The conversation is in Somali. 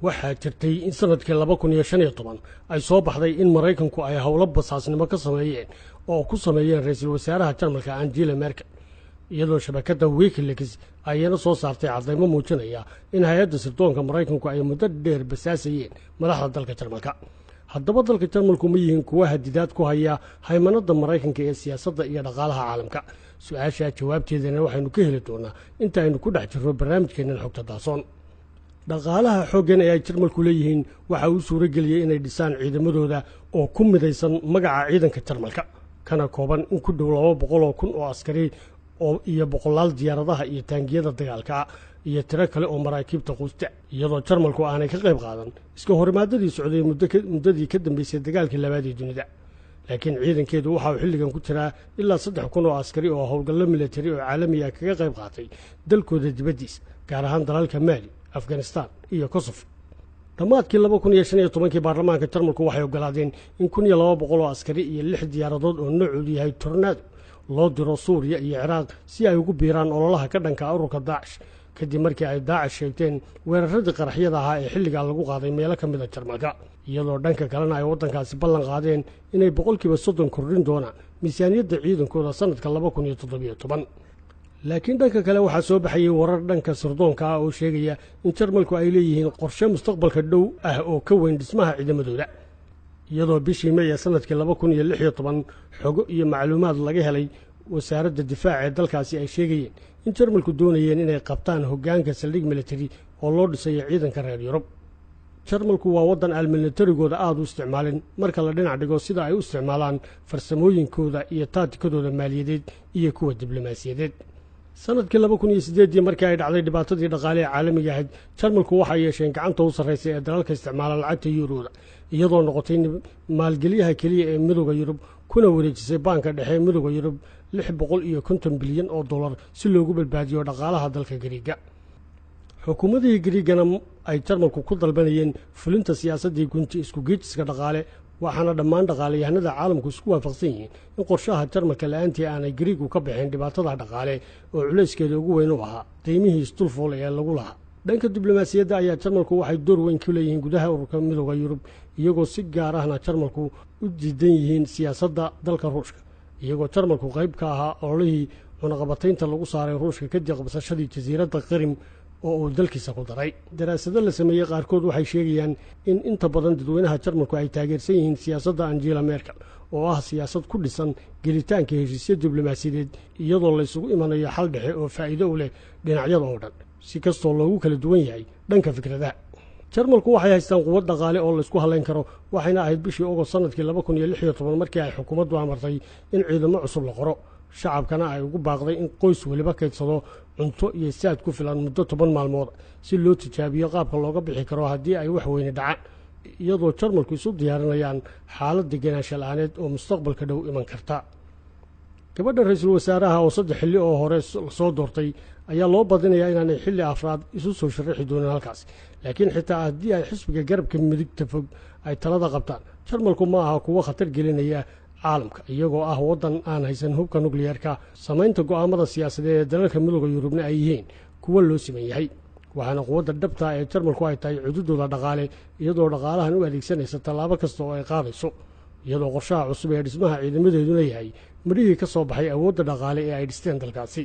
waxaa jirtay in sanadkii 2015 ay soo baxday in Mareykanku ay hawlo basaasnimo ka sameeyeen oo ku sameeyeen ra'iisul wasaaraha Jarmalka Angela Merkel iyadoo shabakada WikiLeaks ayna soo saartay cadeymo muujinaya in hay'adda sirdoonka Mareykanku ay muddo dheer basaasayeen madaxda dalka Jarmalka. haddaba dalka Jarmalku ma yihiin kuwa hadidaad ku haya haymanada Mareykanka ee siyaasadda iyo dhaqaalaha caalamka? su'aasha jawaabteedana waxaynu ka heli doonaa inta aynu ku dhex jirno barnaamijkeena xogta daasoon. dhaqaalaha xooggan ee ay Jarmalku leeyihiin waxa uu suuro geliyay inay dhisaan ciidamadooda oo ku midaysan magaca ciidanka Jarmalka kana kooban in ku dhow 200,000 oo askari oo iyo boqolaal diyaaradaha iyo taangiyada dagaalka iyo tiro kale oo maraakiibta quusta iyadoo Jarmalku aanay ka qayb qaadan iska horimaadadii socday muddadii ka dambeysay dagaalkii labaad ee dunida. laakiin ciidankeedu waxa uu xilligan ku jiraa ilaa 3,000 oo askari oo howlgallo militari oo caalami ah kaga qayb qaatay dalkooda dibadiisa gaar ahaan dalalka Mali, Afghanistan iyo Kosovo. dhammaadkii 2015 baarlamaanka Jarmalku waxay ogolaadeen in 1,200 oo askari iyo 6 diyaaradood oo noocoodu yahay Tornado loo diro Suuriya iyo Ciraaq si ay ugu biiraan ololaha ka dhanka ururka Daesh kadib markii ay Daesh sheegteen weeraradii qaraxyada ahaa ee xilligaa lagu qaaday meelo ka mid ah Jarmalka iyadoo dhanka kalena ay waddankaasi ballan qaadeen inay 30% kordhin doonaan miisaaniyadda ciidankooda sanadka 2017. laakiin dhanka kale waxaa soo baxayay warar dhanka sirdoonka ah oo sheegaya in Jarmalku ay leeyihiin qorshe mustaqbalka dhow ah oo ka weyn dhismaha ciidamadooda iyadoo bishii May ee sanadkii 2016 xogo iyo macluumaad laga helay wasaaradda difaaca ee dalkaasi ay sheegayeen in Jarmalku doonayeen inay qabtaan hoggaanka saldhig military oo loo dhisay ciidanka reer Yurub. Jarmalku waa waddan aan militarigooda aad u isticmaalin marka la dhinac dhigo sida ay u isticmaalaan farsamooyinkooda iyo taatikadooda maaliyadeed iyo kuwa diblomaasiyadeed. sanadkii 2008 markii ay dhacday dhibaatadii dhaqaale ee caalamiga ahayd Jarmalku waxa ay yeesheen gacanta u sarreysay ee dalalka isticmaala lacagta yuurooda iyadoo noqotay maalgeliyaha kaliya ee midowga Yurub kuna wareejisay banka dhexe ee midowga Yurub 650 bilyan oo dollar si loogu badbaadiyo dhaqaalaha dalka Gariiga. xukuumadii Gariigana ay Jarmalku ku dalbanayeen fulinta siyaasadii gunti isku geejiska dhaqaale waxaana dhammaan dhaqaalayahanada caalamku isku waafaqsan yihiin in qorshaha Jarmalka la'aantii aanay Gariigu ka bixin dhibaatada dhaqaale oo culeyskeeda ugu weyn u ahaa qiimihii stulfol ee lagu lahaa. dhanka diblomaasiyadda ayaa Jarmalku waxay door weyn ku leeyihiin gudaha ururka midowga Yurub iyagoo si gaar ahna Jarmalku u diidan yihiin siyaasadda dalka Ruushka iyagoo Jarmalku qayb ka ahaa ololihii cunaqabataynta lagu saaray Ruushka kadib qabsashadii jasiiradda Qrim oo uu dalkiisa ku daray. daraasado la sameeyay qaarkood waxay sheegayaan in inta badan dadweynaha Jarmalku ay taageersan yihiin siyaasadda Angela Merkel oo ah siyaasad ku dhisan gelitaanka heshiisyo diblomaasiyadeed iyadoo la isugu imanayo xal dhexe oo faa'iido u leh dhinacyada oo dhan si kastoo loogu kala duwan yahay dhanka fikradaha. Jarmalku waxay haystaan quwad dhaqaale oo la isku haleyn karo waxayna ahayd bishii August sanadkii 2016 markii ay xukuumaddu amartay in ciidamo cusub la qoro shacabkana ay ugu baaqday in qoys waliba kaydsado cunto iyo saad ku filan muddo 10 maalmood si loo tijaabiyo qaabka looga bixi karo haddii ay wax weyn dhacaan iyadoo Jarmalku isu diyaarinayaan xaalad deganaansho la'aaneed oo mustaqbalka dhow iman karta. gabadha ra'iisul wasaaraha oo 3 xilli oo hore soo doortay ayaa loo badinayaa inaanay xilli afraad isu soo sharaxi doonin halkaas laakiin xitaa haddii ay xisbiga garabka midigta fog ay talada qabtaan Jarmalku ma aha kuwa khatar gelinaya caalamka iyagoo ah waddan aan haysan hubka nukliyeerka samaynta go'aamada siyaasadeed ee dalalka midowga Yurubna ay yihiin kuwa loo siman yahay waxaana quwadda dhabta ee Jarmalku ay tahay cududooda dhaqaale iyadoo dhaqaalahan u adeegsanaysa tallaabo kasta oo ay qaadayso iyadoo qorshaha cusub ee dhismaha ciidamadeeduna yahay marihii ka soo baxay awoodda dhaqaale ee ay dhisteen dalkaasi.